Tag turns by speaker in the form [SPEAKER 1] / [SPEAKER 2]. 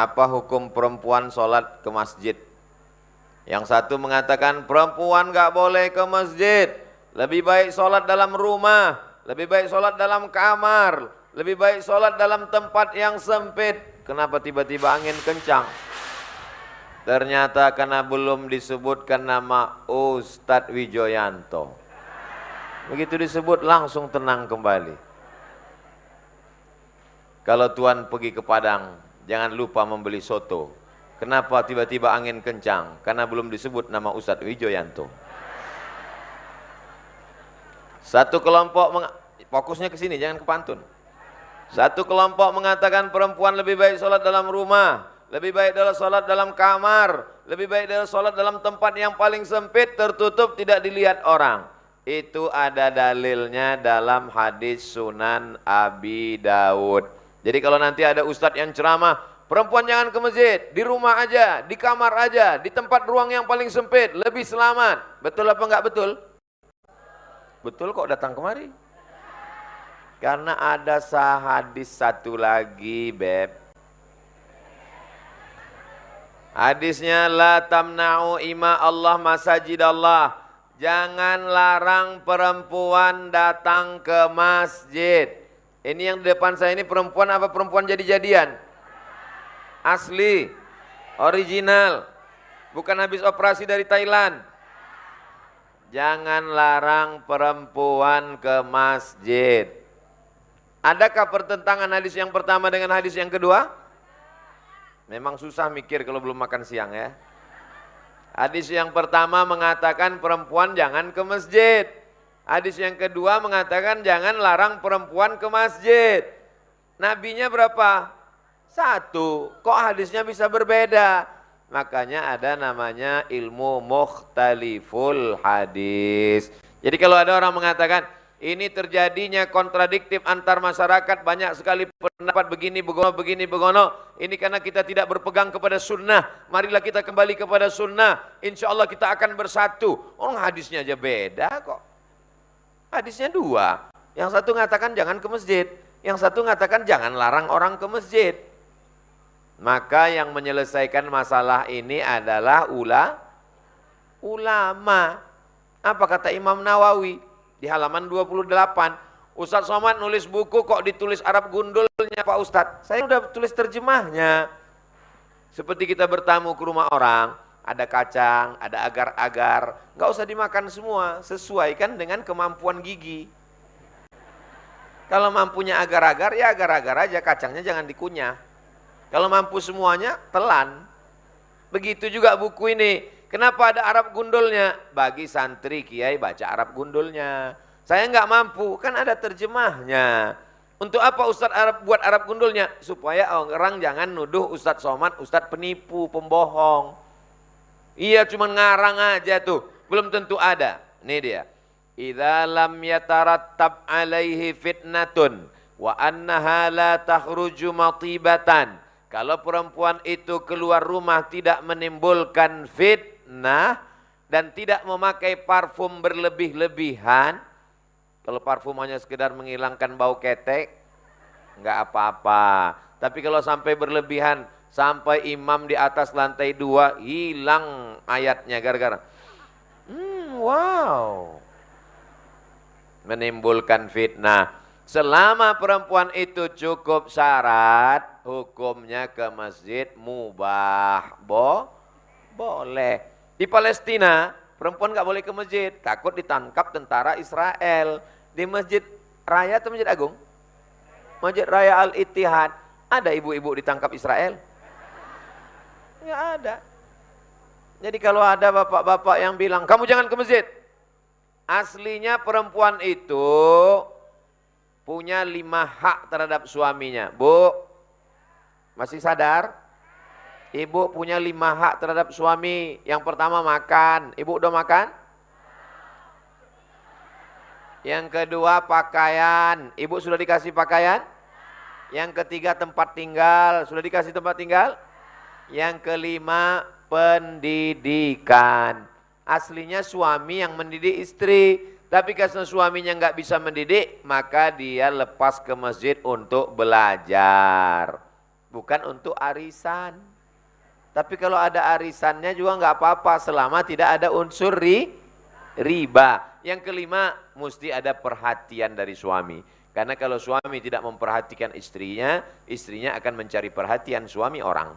[SPEAKER 1] Apa hukum perempuan sholat ke masjid? Yang satu mengatakan perempuan nggak boleh ke masjid. Lebih baik sholat dalam rumah, lebih baik sholat dalam kamar, lebih baik sholat dalam tempat yang sempit. Kenapa tiba-tiba angin kencang? Ternyata karena belum disebutkan nama Ustadz Wijoyanto. Begitu disebut langsung tenang kembali. Kalau Tuan pergi ke Padang, jangan lupa membeli soto. Kenapa tiba-tiba angin kencang? Karena belum disebut nama Ustadz Wijoyanto. Satu kelompok, fokusnya ke sini, jangan ke pantun. Satu kelompok mengatakan perempuan lebih baik sholat dalam rumah, lebih baik dalam sholat dalam kamar, lebih baik dalam sholat dalam tempat yang paling sempit, tertutup, tidak dilihat orang. Itu ada dalilnya dalam hadis Sunan Abi Daud. Jadi kalau nanti ada ustadz yang ceramah, perempuan jangan ke masjid, di rumah aja, di kamar aja, di tempat ruang yang paling sempit, lebih selamat. Betul apa enggak betul? Betul kok, datang kemari. Karena ada hadis satu lagi, Beb. Hadisnya la tamna'u ima Allah masajid Allah. Jangan larang perempuan datang ke masjid. Ini yang di depan saya ini perempuan apa perempuan jadi-jadian? Asli, original, bukan habis operasi dari Thailand. Jangan larang perempuan ke masjid. Adakah pertentangan hadis yang pertama dengan hadis yang kedua? Memang susah mikir kalau belum makan siang ya. Hadis yang pertama mengatakan perempuan jangan ke masjid. Hadis yang kedua mengatakan jangan larang perempuan ke masjid. Nabinya berapa? Satu. Kok hadisnya bisa berbeda? Makanya ada namanya ilmu mukhtaliful hadis. Jadi kalau ada orang mengatakan ini terjadinya kontradiktif antar masyarakat, banyak sekali pendapat begini begono, ini karena kita tidak berpegang kepada sunnah. Marilah kita kembali kepada sunnah, insya Allah kita akan bersatu. Orang hadisnya aja beda kok. Hadisnya dua, yang satu mengatakan jangan ke masjid, yang satu mengatakan jangan larang orang ke masjid. Maka yang menyelesaikan masalah ini adalah ulama. Apa kata Imam Nawawi di halaman 28? Ustadz Somad nulis buku kok ditulis Arab gundulnya Pak Ustadz? Saya udah tulis terjemahnya. Seperti kita bertamu ke rumah orang, ada kacang, ada agar-agar, nggak usah dimakan semua, sesuaikan dengan kemampuan gigi. Kalau mampunya agar-agar, ya agar-agar aja, kacangnya jangan dikunyah. Kalau mampu semuanya, telan. Begitu juga buku ini. Kenapa ada Arab gundulnya? Bagi santri kiai baca Arab gundulnya. Saya nggak mampu, kan ada terjemahnya. Untuk apa Ustadz Arab buat Arab gundulnya? Supaya orang jangan nuduh Ustadz Somad, Ustadz penipu, pembohong. Iya cuma ngarang aja tuh, belum tentu ada. Ini dia. Idza lam yatarattab alaihi fitnatun wa annaha la takhruju matibatan. Kalau perempuan itu keluar rumah tidak menimbulkan fitnah dan tidak memakai parfum berlebih-lebihan. Kalau parfum hanya sekedar menghilangkan bau ketek, enggak apa-apa. Tapi kalau sampai berlebihan, sampai imam di atas lantai 2 hilang ayatnya gara-gara wow, menimbulkan fitnah. Selama perempuan itu cukup syarat, hukumnya ke masjid mubah, boleh. Di Palestina perempuan nggak boleh ke masjid, takut ditangkap tentara Israel. Di Masjid Raya atau Masjid Agung? Masjid Raya Al-Ittihad, ada ibu-ibu ditangkap Israel? Nggak ada. Jadi kalau ada bapak-bapak yang bilang, kamu jangan ke masjid. Aslinya perempuan itu punya 5 hak terhadap suaminya. Bu, masih sadar? Ibu punya 5 hak terhadap suami. Yang pertama makan. Ibu udah makan? Yang kedua pakaian. Ibu sudah dikasih pakaian? Yang ketiga tempat tinggal. Sudah dikasih tempat tinggal? Yang kelima pendidikan. Aslinya suami yang mendidik istri. Tapi karena suaminya nggak bisa mendidik, maka dia lepas ke masjid untuk belajar. bukan untuk arisan. Tapi kalau ada arisannya juga nggak apa-apa selama tidak ada unsur riba. Yang kelima, mesti ada perhatian dari suami. Karena kalau suami tidak memperhatikan istrinya, istrinya akan mencari perhatian suami orang.